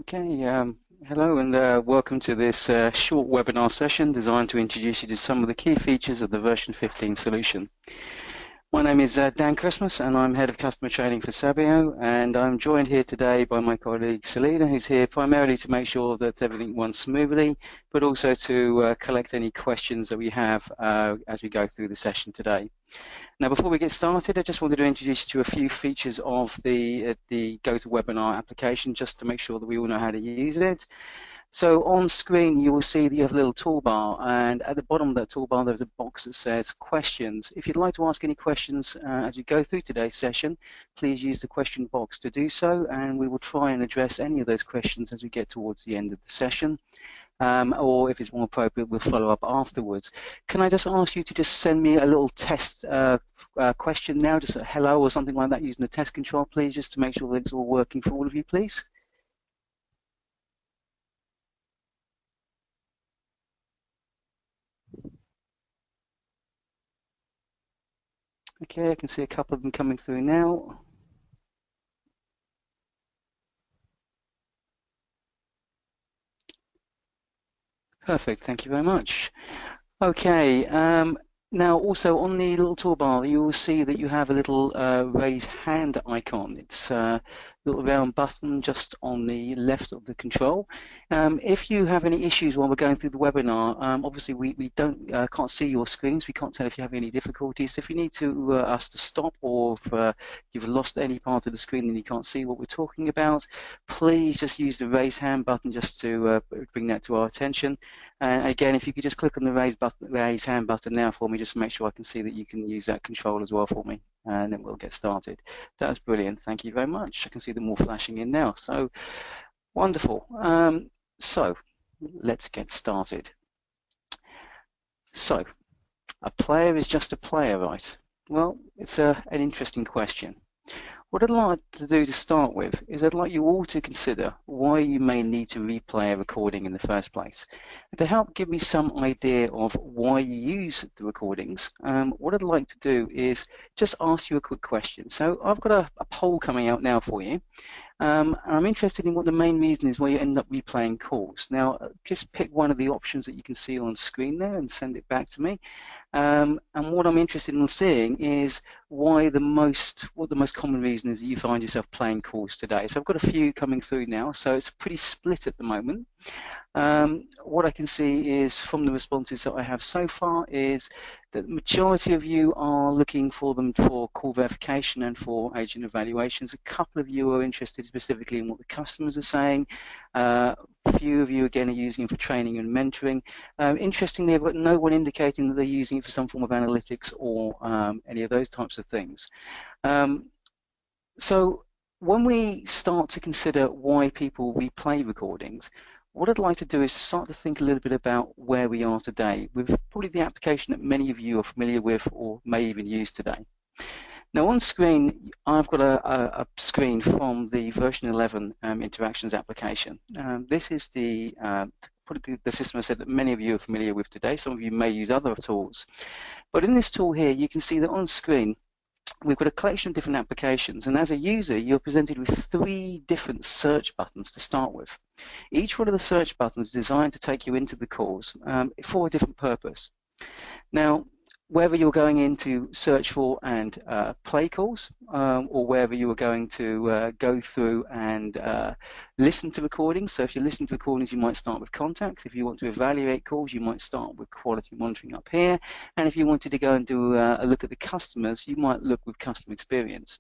Okay, hello and welcome to this short webinar session designed to introduce you to some of the key features of the version 15 solution. My name is Dan Christmas and I'm Head of Customer Training for Sabio, and I'm joined here today by my colleague Selena, who's here primarily to make sure that everything runs smoothly, but also to collect any questions that we have as we go through the session today. Now, before we get started, I just wanted to introduce you to a few features of the GoToWebinar application, just to make sure that we all know how to use it. So on screen, you will see that you have a little toolbar, and at the bottom of that toolbar, there's a box that says questions. If you'd like to ask any questions as we go through today's session, please use the question box to do so, and we will try and address any of those questions as we get towards the end of the session. Or if it's more appropriate, we'll follow up afterwards. Can I just ask you to just send me a little test question now, just a hello or something like that using the test control, please, just to make sure that it's all working for all of you, please? Okay, I can see a couple of them coming through now. Perfect, thank you very much. Okay, now also on the little toolbar, you will see that you have a little raise hand icon. It's a little round button just on the left of the control. If you have any issues while we're going through the webinar, obviously we can't see your screens. We can't tell if you have any difficulties. If you need to us to stop, or if you've lost any part of the screen and you can't see what we're talking about, please just use the raise hand button just to bring that to our attention. And again, if you could just click on the raise hand button now for me, just to make sure I can see that you can use that control as well for me, and then we'll get started. That's brilliant. Thank you very much. I can see them all flashing in now. So wonderful. So let's get started. So a player is just a player, right? Well, it's an interesting question. What I'd like to do to start with is I'd like you all to consider why you may need to replay a recording in the first place. And to help give me some idea of why you use the recordings, what I'd like to do is just ask you a quick question. So I've got a poll coming out now for you. I'm interested in what the main reason is why you end up replaying calls. Now, just pick one of the options that you can see on screen there and send it back to me. And what I'm interested in seeing is what the most common reason is that you find yourself playing calls today. So I've got a few coming through now, so it's pretty split at the moment. What I can see is from the responses that I have so far is that the majority of you are looking for them for call verification and for agent evaluations. A couple of you are interested specifically in what the customers are saying. A few of you again are using it for training and mentoring. Interestingly, I've got no one indicating that they're using it for some form of analytics or any of those types of things. So when we start to consider why people replay recordings, what I'd like to do is start to think a little bit about where we are today with probably the application that many of you are familiar with or may even use today. Now on screen, I've got a screen from the version 11 interactions application. This is the system I said that many of you are familiar with today. Some of you may use other tools. But in this tool here, you can see that on screen, we've got a collection of different applications, and as a user, you're presented with 3 different search buttons to start with. Each one of the search buttons is designed to take you into the calls for a different purpose. Now, whether you're going in to search for and play calls, or whether you are going to go through and listen to recordings. So if you're listening to recordings, you might start with contacts. If you want to evaluate calls, you might start with quality monitoring up here. And if you wanted to go and do a look at the customers, you might look with customer experience.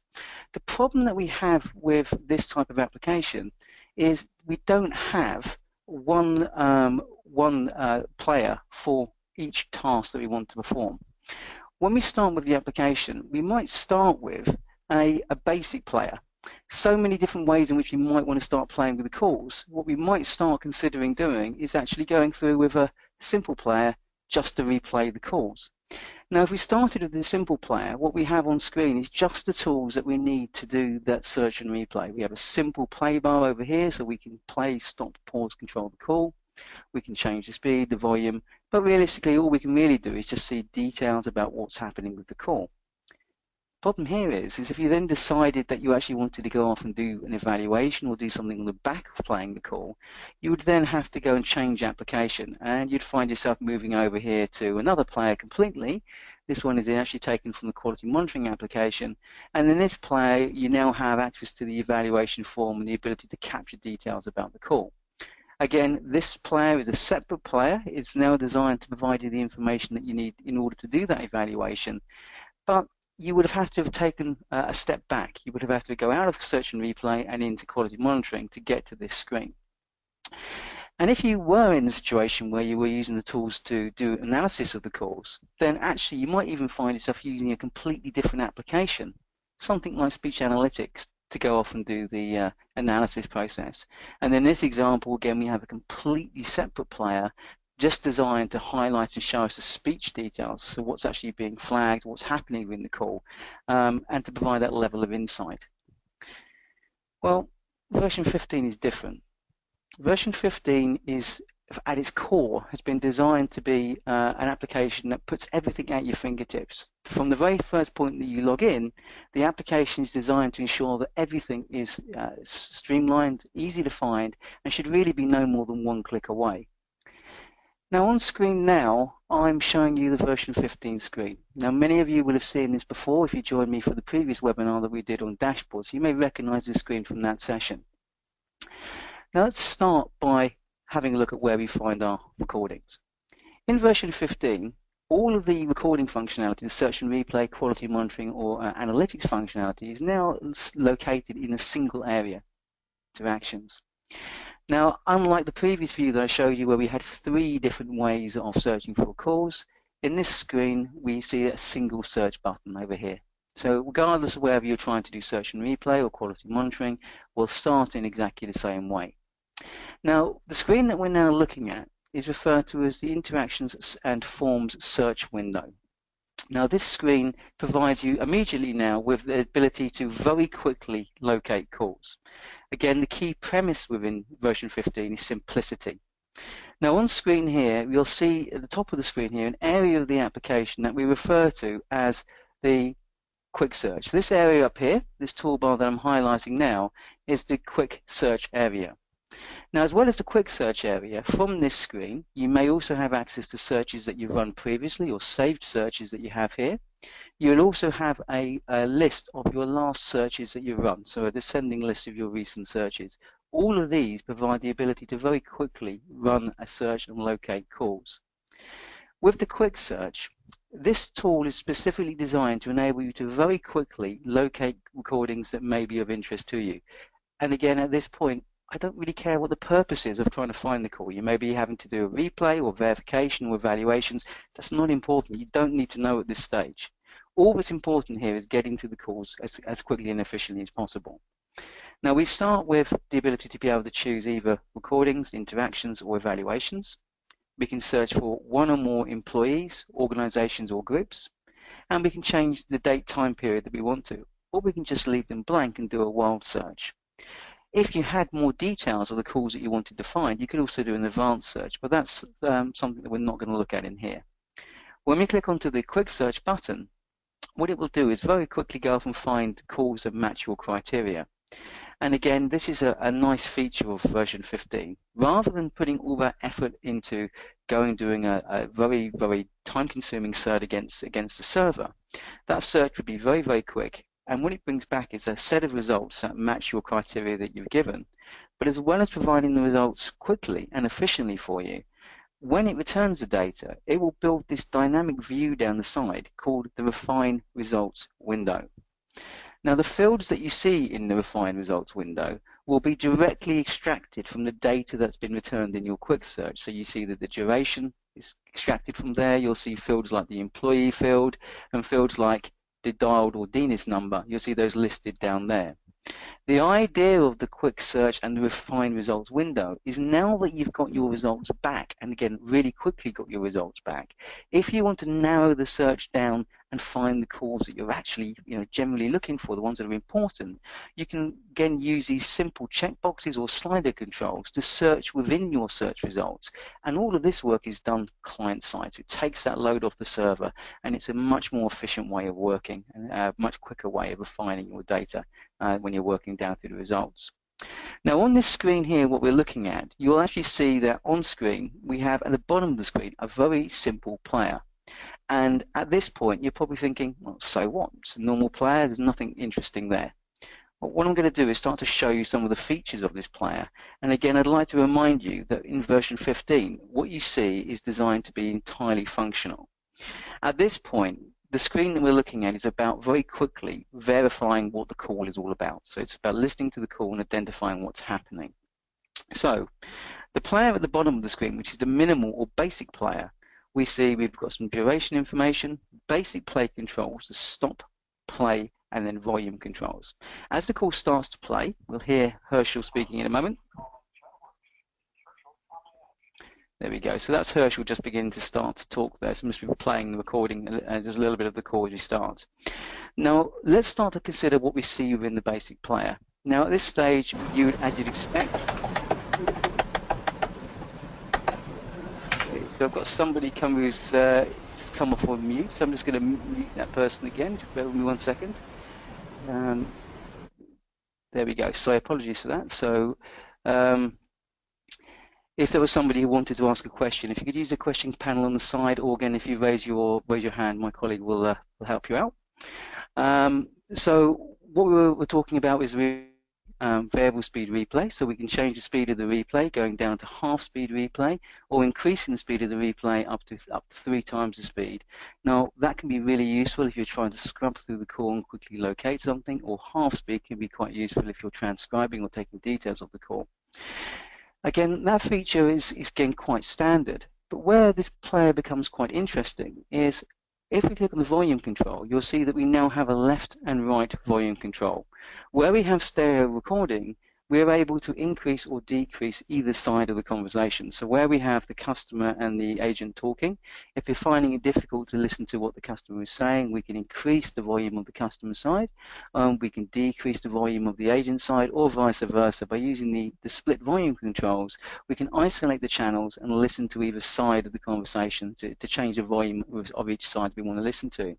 The problem that we have with this type of application is we don't have one player for each task that we want to perform. When we start with the application, we might start with a basic player. So many different ways in which you might want to start playing with the calls. What we might start considering doing is actually going through with a simple player just to replay the calls. Now, if we started with the simple player, what we have on screen is just the tools that we need to do that search and replay. We have a simple play bar over here, so we can play, stop, pause, control the call. We can change the speed, the volume, but realistically all we can really do is just see details about what's happening with the call. problem here is if you then decided that you actually wanted to go off and do an evaluation or do something on the back of playing the call, you would then have to go and change application, and you'd find yourself moving over here to another player completely. This one is actually taken from the quality monitoring application, and in this player you now have access to the evaluation form and the ability to capture details about the call. Again, this player is a separate player. It's now designed to provide you the information that you need in order to do that evaluation, but you would have to have taken a step back. You would have had to go out of search and replay and into quality monitoring to get to this screen. And if you were in the situation where you were using the tools to do analysis of the calls, then actually you might even find yourself using a completely different application, something like speech analytics, to go off and do the analysis process. And in this example, again, we have a completely separate player just designed to highlight and show us the speech details, so what's actually being flagged, what's happening in the call, and to provide that level of insight. Well, version 15 is different. Version 15 is, at its core, has been designed to be an application that puts everything at your fingertips. From the very first point that you log in, the application is designed to ensure that everything is streamlined, easy to find, and should really be no more than one click away. Now on screen now, I'm showing you the version 15 screen. Now many of you will have seen this before if you joined me for the previous webinar that we did on dashboards. You may recognize this screen from that session. Now let's start by having a look at where we find our recordings. In version 15, all of the recording functionality, the search and replay, quality monitoring, or analytics functionality is now located in a single area, interactions. Now, unlike the previous view that I showed you where we had 3 different ways of searching for calls, in this screen we see a single search button over here. So regardless of whether you're trying to do search and replay or quality monitoring, we'll start in exactly the same way. Now, the screen that we're now looking at is referred to as the Interactions and Forms search window. Now, this screen provides you immediately now with the ability to very quickly locate calls. Again, the key premise within version 15 is simplicity. Now on screen here, you'll see at the top of the screen here an area of the application that we refer to as the quick search. This area up here, this toolbar that I'm highlighting now, is the quick search area. Now, as well as the quick search area, from this screen, you may also have access to searches that you've run previously or saved searches that you have here. You'll also have a list of your last searches that you've run, so a descending list of your recent searches. All of these provide the ability to very quickly run a search and locate calls. With the quick search, this tool is specifically designed to enable you to very quickly locate recordings that may be of interest to you. And again, at this point, I don't really care what the purpose is of trying to find the call. You may be having to do a replay or verification or evaluations. That's not important. You don't need to know at this stage. All that's important here is getting to the calls as quickly and efficiently as possible. Now we start with the ability to be able to choose either recordings, interactions, or evaluations. We can search for one or more employees, organizations, or groups, and we can change the date time period that we want to, or we can just leave them blank and do a wild search. If you had more details of the calls that you wanted to find, you could also do an advanced search, but that's something that we're not going to look at in here. When we click onto the quick search button, what it will do is very quickly go off and find calls that match your criteria. And again, this is a nice feature of version 15. Rather than putting all that effort into doing a very, very time-consuming search against the server, that search would be very, very quick. And what it brings back is a set of results that match your criteria that you've given. But as well as providing the results quickly and efficiently for you, when it returns the data, it will build this dynamic view down the side called the Refine Results window. Now, the fields that you see in the Refine Results window will be directly extracted from the data that's been returned in your quick search. So you see that the duration is extracted from there. You'll see fields like the employee field and fields like the dialed or DNIS number. You'll see those listed down there. The idea of the quick search and the Refine Results window is now that you've got your results back, and again, really quickly got your results back, if you want to narrow the search down and find the calls that you're actually generally looking for, the ones that are important, you can again use these simple checkboxes or slider controls to search within your search results. And all of this work is done client-side, so it takes that load off the server, and it's a much more efficient way of working and a much quicker way of refining your data when you're working down through the results. Now on this screen here, what we're looking at, you'll actually see that on screen we have at the bottom of the screen a very simple player. And at this point you're probably thinking, well, so what? It's a normal player, there's nothing interesting there. Well, what I'm going to do is start to show you some of the features of this player. And again, I'd like to remind you that in version 15, what you see is designed to be entirely functional. At this point, the screen that we're looking at is about very quickly verifying what the call is all about. So it's about listening to the call and identifying what's happening. So the player at the bottom of the screen, which is the minimal or basic player, we see we've got some duration information, basic play controls, the stop, play, and then volume controls. As the call starts to play, we'll hear Herschel speaking in a moment. There we go. So that's Herschel just beginning to start to talk there. So must be playing the recording, just a little bit of the call as he starts. Now, let's start to consider what we see within the basic player. Now, at this stage, as you'd expect, so I've got somebody who's just come off on mute. So I'm just going to mute that person again. Just bear with me 1 second. There we go. So apologies for that. So if there was somebody who wanted to ask a question, if you could use the question panel on the side, or again, if you raise your hand, my colleague will help you out. So what we were talking about is variable speed replay, so we can change the speed of the replay going down to half speed replay, or increasing the speed of the replay up to 3 times the speed. Now that can be really useful if you're trying to scrub through the call and quickly locate something, or half speed can be quite useful if you're transcribing or taking details of the call. Again, that feature is again quite standard, but where this player becomes quite interesting is if we click on the volume control, you'll see that we now have a left and right volume control. Where we have stereo recording, we're able to increase or decrease either side of the conversation. So where we have the customer and the agent talking, if you're finding it difficult to listen to what the customer is saying, we can increase the volume of the customer side, we can decrease the volume of the agent side, or vice versa. By using the split volume controls, we can isolate the channels and listen to either side of the conversation to change the volume of each side we want to listen to.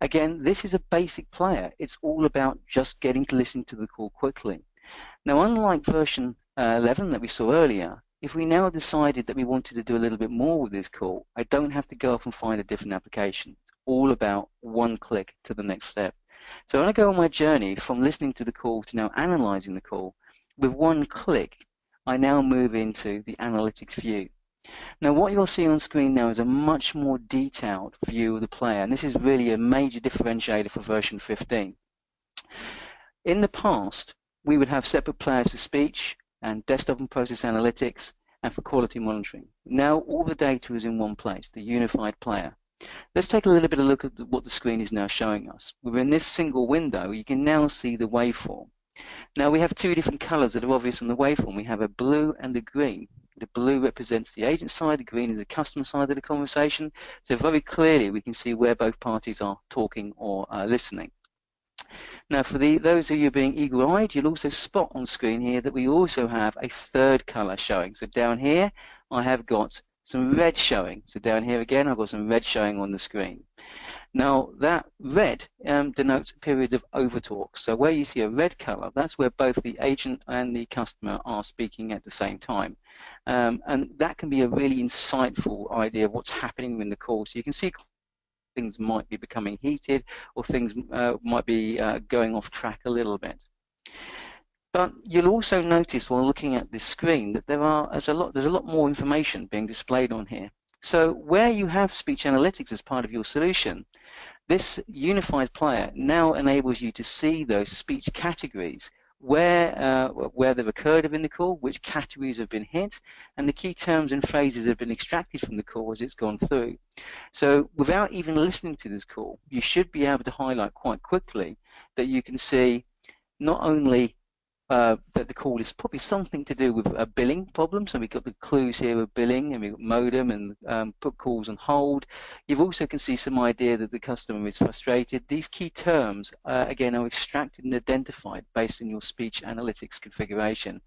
Again, this is a basic player. It's all about just getting to listen to the call quickly. Now, unlike version 11 that we saw earlier, if we now decided that we wanted to do a little bit more with this call, I don't have to go off and find a different application. It's all about one click to the next step. So when I go on my journey from listening to the call to now analyzing the call, with one click, I now move into the analytics view. Now, what you'll see on screen now is a much more detailed view of the player, and this is really a major differentiator for version 15. In the past, we would have separate players for speech and desktop and process analytics and for quality monitoring. Now all the data is in one place, the unified player. Let's take a little bit of a look at what the screen is now showing us. Within this single window, you can now see the waveform. Now we have 2 different colors that are obvious on the waveform. We have a blue and a green. The blue represents the agent side, the green is the customer side of the conversation. So very clearly we can see where both parties are talking or listening. Now for those of you being eagle-eyed, you'll also spot on screen here that we also have a 3rd color showing. So down here I have got some red showing. So down here again I've got some red showing on the screen. Now that red denotes periods of overtalk. So where you see a red color, that's where both the agent and the customer are speaking at the same time. And that can be a really insightful idea of what's happening in the call. So you can see things might be becoming heated, or things might be going off track a little bit. But you'll also notice while looking at this screen that there's a lot more information being displayed on here. So where you have speech analytics as part of your solution, this unified player now enables you to see those speech categories, where they've occurred in the call, which categories have been hit, and the key terms and phrases that have been extracted from the call as it's gone through. So without even listening to this call, you should be able to highlight quite quickly that you can see not only that the call is probably something to do with a billing problem. So we've got the clues here of billing, and we've got modem and put calls on hold. You also can see some idea that the customer is frustrated. These key terms, again, are extracted and identified based on your speech analytics configuration.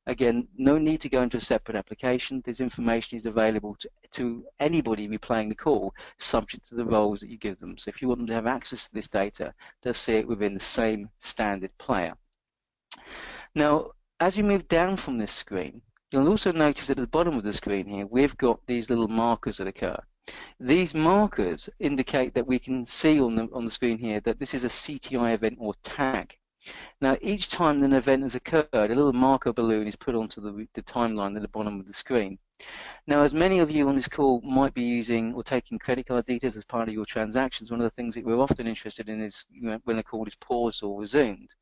Again, no need to go into a separate application. This information is available to anybody replaying the call, subject to the roles that you give them. So if you want them to have access to this data, they'll see it within the same standard player. Now, as you move down from this screen, you'll also notice that at the bottom of the screen here, we've got these little markers that occur. These markers indicate that we can see on the screen here that this is a CTI event or tag. Now, each time an event has occurred, a little marker balloon is put onto the timeline at the bottom of the screen. Now, as many of you on this call might be using or taking credit card details as part of your transactions, one of the things that we're often interested in is when a call is paused or resumed.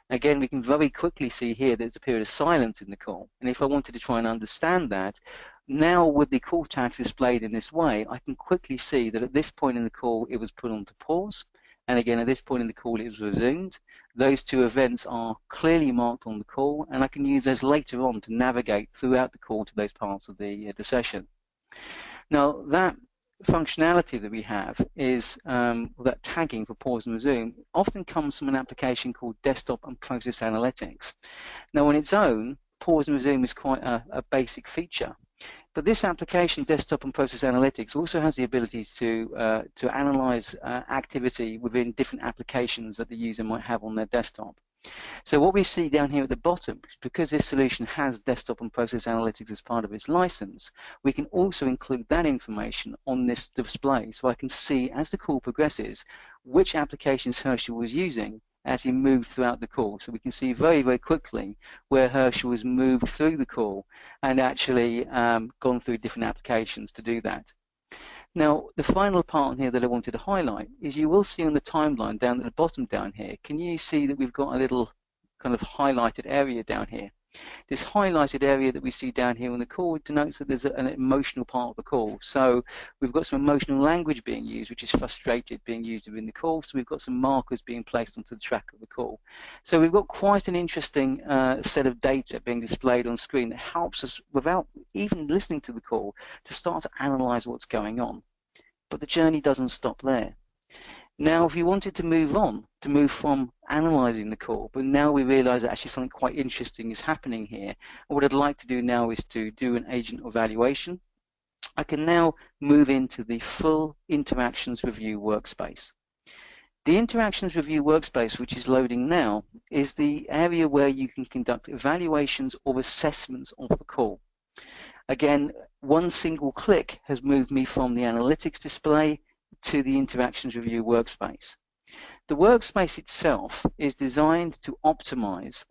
Again, we can very quickly see here there's a period of silence in the call. And if I wanted to try and understand that, now with the call tags displayed in this way, I can quickly see that at this point in the call, it was put on to pause. And again, at this point in the call, it was resumed. Those two events are clearly marked on the call, and I can use those later on to navigate throughout the call to those parts of the session. Now, that functionality that we have is that tagging for pause and resume often comes from an application called Desktop and Process Analytics. Now, on its own, pause and resume is quite a basic feature. But this application, Desktop and Process Analytics, also has the ability to analyze activity within different applications that the user might have on their desktop. So what we see down here at the bottom, because this solution has Desktop and Process Analytics as part of its license, we can also include that information on this display. So I can see, as the call progresses, which applications Herschel was using as he moved throughout the call. So we can see very, very quickly where Herschel has moved through the call and actually gone through different applications to do that. Now, the final part here that I wanted to highlight is you will see on the timeline down at the bottom down here, can you see that we've got a little kind of highlighted area down here? This highlighted area that we see down here on the call denotes that there's an emotional part of the call. So we've got some emotional language being used, which is frustrated, being used within the call. So we've got some markers being placed onto the track of the call. So we've got quite an interesting set of data being displayed on screen that helps us, without even listening to the call, to start to analyze what's going on. But the journey doesn't stop there. Now, if you wanted to move on, to move from analyzing the call, but now we realize that actually something quite interesting is happening here, and what I'd like to do now is to do an agent evaluation. I can now move into the full interactions review workspace. The interactions review workspace, which is loading now, is the area where you can conduct evaluations or assessments of the call. Again, one single click has moved me from the analytics display to the interactions review workspace. The workspace itself is designed to optimize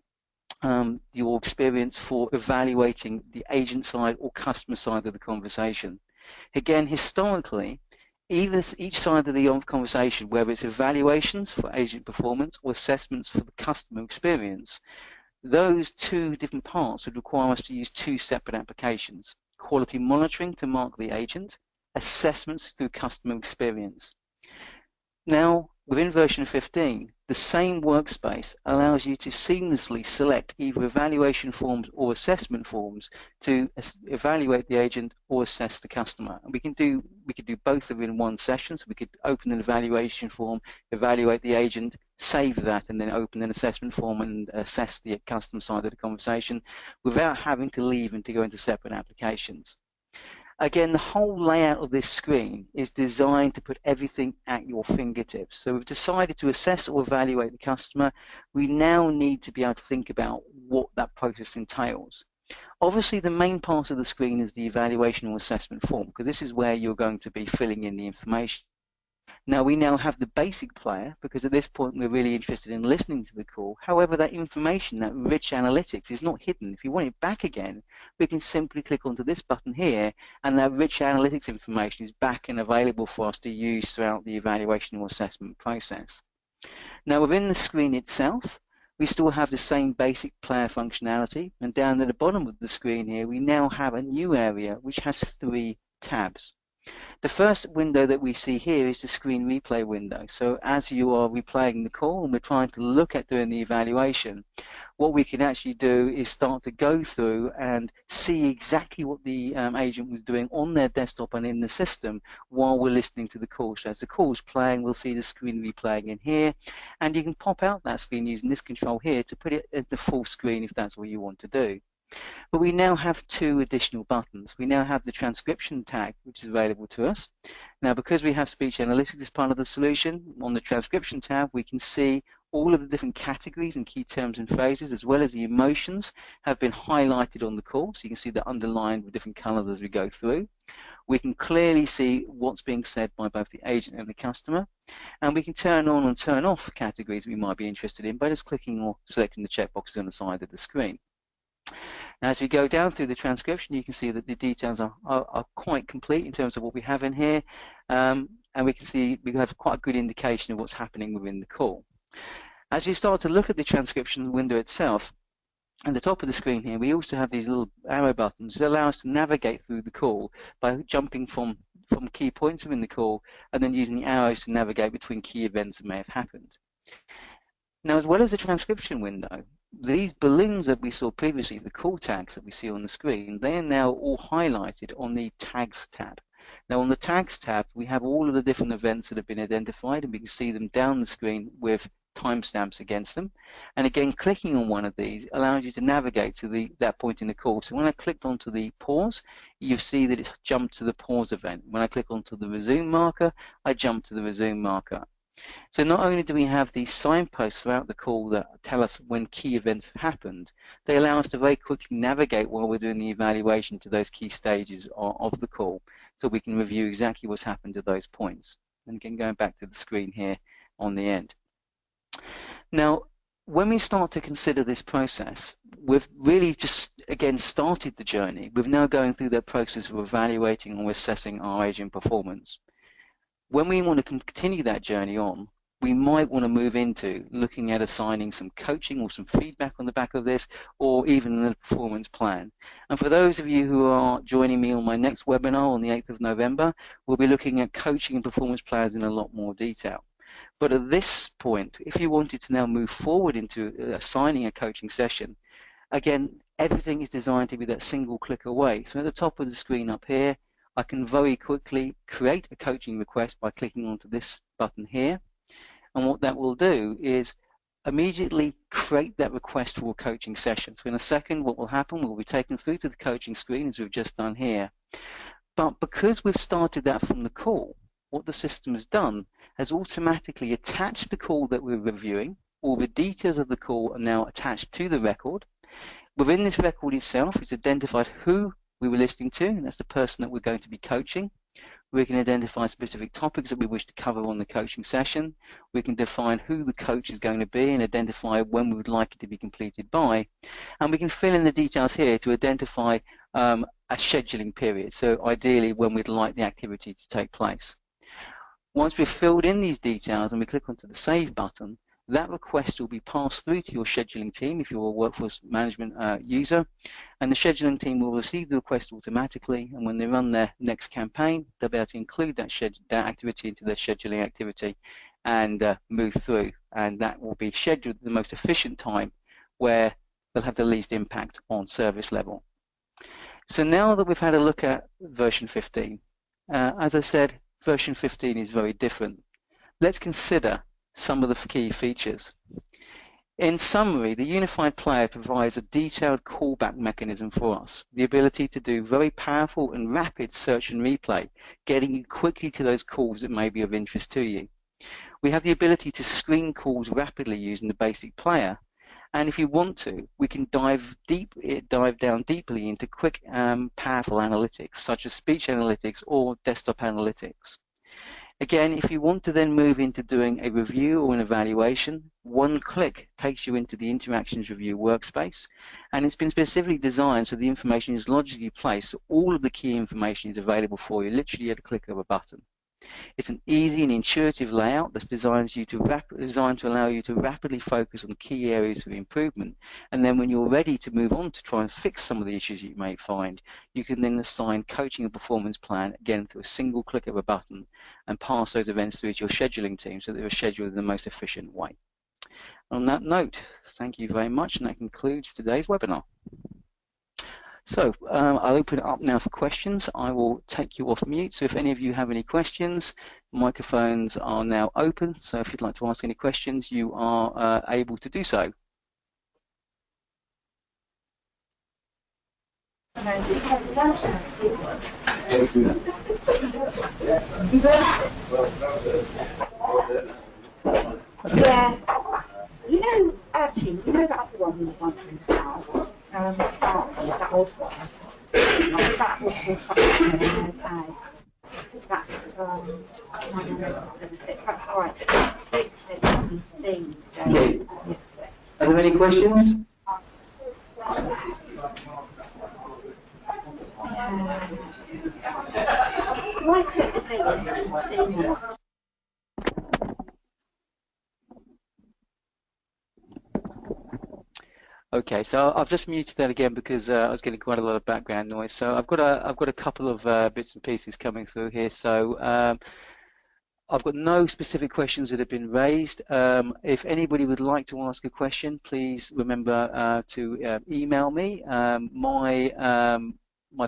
your experience for evaluating the agent side or customer side of the conversation. Again, historically, each side of the conversation, whether it's evaluations for agent performance or assessments for the customer experience, those two different parts would require us to use two separate applications: quality monitoring to mark the agent, assessments through customer experience. Now, within version 15, the same workspace allows you to seamlessly select either evaluation forms or assessment forms to evaluate the agent or assess the customer. And we could do both of them in one session. So we could open an evaluation form, evaluate the agent, save that, and then open an assessment form and assess the customer side of the conversation without having to leave and to go into separate applications. Again, the whole layout of this screen is designed to put everything at your fingertips. So we've decided to assess or evaluate the customer. We now need to be able to think about what that process entails. Obviously, the main part of the screen is the evaluation or assessment form, because this is where you're going to be filling in the information. Now, we now have the basic player, because at this point we're really interested in listening to the call. However, that information, that rich analytics, is not hidden. If you want it back again, we can simply click onto this button here, and that rich analytics information is back and available for us to use throughout the evaluation or assessment process. Now, within the screen itself, we still have the same basic player functionality, and down at the bottom of the screen here, we now have a new area which has 3 tabs. The first window that we see here is the screen replay window. So as you are replaying the call and we're trying to look at doing the evaluation, what we can actually do is start to go through and see exactly what the agent was doing on their desktop and in the system while we're listening to the call. So as the call is playing, we'll see the screen replaying in here, and you can pop out that screen using this control here to put it at the full screen if that's what you want to do. But we now have two additional buttons. We now have the transcription tag, which is available to us. Now, because we have speech analytics as part of the solution, on the transcription tab, we can see all of the different categories and key terms and phrases, as well as the emotions, have been highlighted on the call. So you can see they're underlined with different colors as we go through. We can clearly see what's being said by both the agent and the customer. And we can turn on and turn off categories we might be interested in by just clicking or selecting the checkboxes on the side of the screen. Now, as we go down through the transcription, you can see that the details are quite complete in terms of what we have in here, and we can see we have quite a good indication of what's happening within the call. As you start to look at the transcription window itself, at the top of the screen here, we also have these little arrow buttons that allow us to navigate through the call by jumping from key points within the call and then using the arrows to navigate between key events that may have happened. Now, as well as the transcription window, these balloons that we saw previously, the call tags that we see on the screen, they are now all highlighted on the Tags tab. Now, on the Tags tab, we have all of the different events that have been identified, and we can see them down the screen with timestamps against them. And again, clicking on one of these allows you to navigate to that point in the call. So when I clicked onto the pause, you see that it's jumped to the pause event. When I click onto the resume marker, I jump to the resume marker. So not only do we have these signposts throughout the call that tell us when key events have happened, they allow us to very quickly navigate while we're doing the evaluation to those key stages of the call, so we can review exactly what's happened to those points. And again, going back to the screen here on the end. Now, when we start to consider this process, we've really just, again, started the journey. We're now going through that process of evaluating or assessing our agent performance. When we want to continue that journey on, we might want to move into looking at assigning some coaching or some feedback on the back of this, or even a performance plan. And for those of you who are joining me on my next webinar on the 8th of November, we'll be looking at coaching and performance plans in a lot more detail. But at this point, if you wanted to now move forward into assigning a coaching session, again, everything is designed to be that single click away. So at the top of the screen up here, I can very quickly create a coaching request by clicking onto this button here. And what that will do is immediately create that request for a coaching session. So in a second, what will happen, we'll be taken through to the coaching screen as we've just done here. But because we've started that from the call, what the system has done has automatically attached the call that we're reviewing. All the details of the call are now attached to the record. Within this record itself, it's identified who we were listening to, and that's the person that we're going to be coaching. We can identify specific topics that we wish to cover on the coaching session. We can define who the coach is going to be and identify when we would like it to be completed by. And we can fill in the details here to identify a scheduling period, so ideally when we'd like the activity to take place. Once we've filled in these details and we click onto the Save button, that request will be passed through to your scheduling team if you're a workforce management user, and the scheduling team will receive the request automatically, and when they run their next campaign, they'll be able to include that activity into their scheduling activity and move through, and that will be scheduled at the most efficient time where they'll have the least impact on service level. So now that we've had a look at version 15, as I said, version 15 is very different. Let's consider some of the key features. In summary, the unified player provides a detailed callback mechanism for us, the ability to do very powerful and rapid search and replay, getting you quickly to those calls that may be of interest to you. We have the ability to screen calls rapidly using the basic player, and if you want to, we can dive down deeply into quick, powerful analytics, such as speech analytics or desktop analytics. Again, if you want to then move into doing a review or an evaluation, one click takes you into the Interactions Review workspace, and it's been specifically designed so the information is logically placed, so all of the key information is available for you, literally at a click of a button. It's an easy and intuitive layout that's designed to allow you to rapidly focus on key areas of improvement. And then when you're ready to move on to try and fix some of the issues you may find, you can then assign coaching and performance plan, again, through a single click of a button, and pass those events through to your scheduling team so that they're scheduled in the most efficient way. On that note, thank you very much, and that concludes today's webinar. So I'll open it up now for questions. I will take you off mute, so if any of you have any questions, microphones are now open, so if you'd like to ask any questions, you are able to do so. Yeah. You know, actually, you know that other one we want to install? Is that old one? That was the okay. That's 976. That's right. Are there any questions? Why set the same? Okay, so I've just muted that again because I was getting quite a lot of background noise. So I've got a couple of bits and pieces coming through here. So I've got no specific questions that have been raised. If anybody would like to ask a question, please remember to email me. My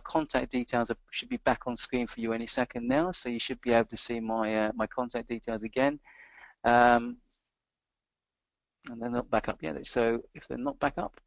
contact details should be back on screen for you any second now, so you should be able to see my my contact details again. And they're not back up yet. So if they're not back up,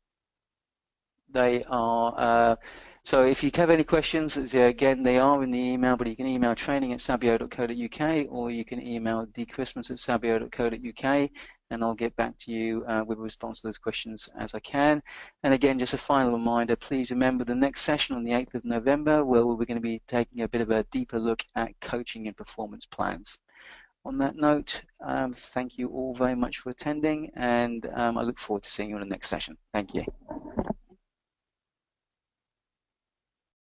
they are. So if you have any questions, again, they are in the email, but you can email training@sabio.co.uk, or you can email dchristmas@sabio.co.uk, and I'll get back to you with a response to those questions as I can. And again, just a final reminder, please remember the next session on the 8th of November, where we're going to be taking a bit of a deeper look at coaching and performance plans. On that note, thank you all very much for attending, and I look forward to seeing you in the next session. Thank you.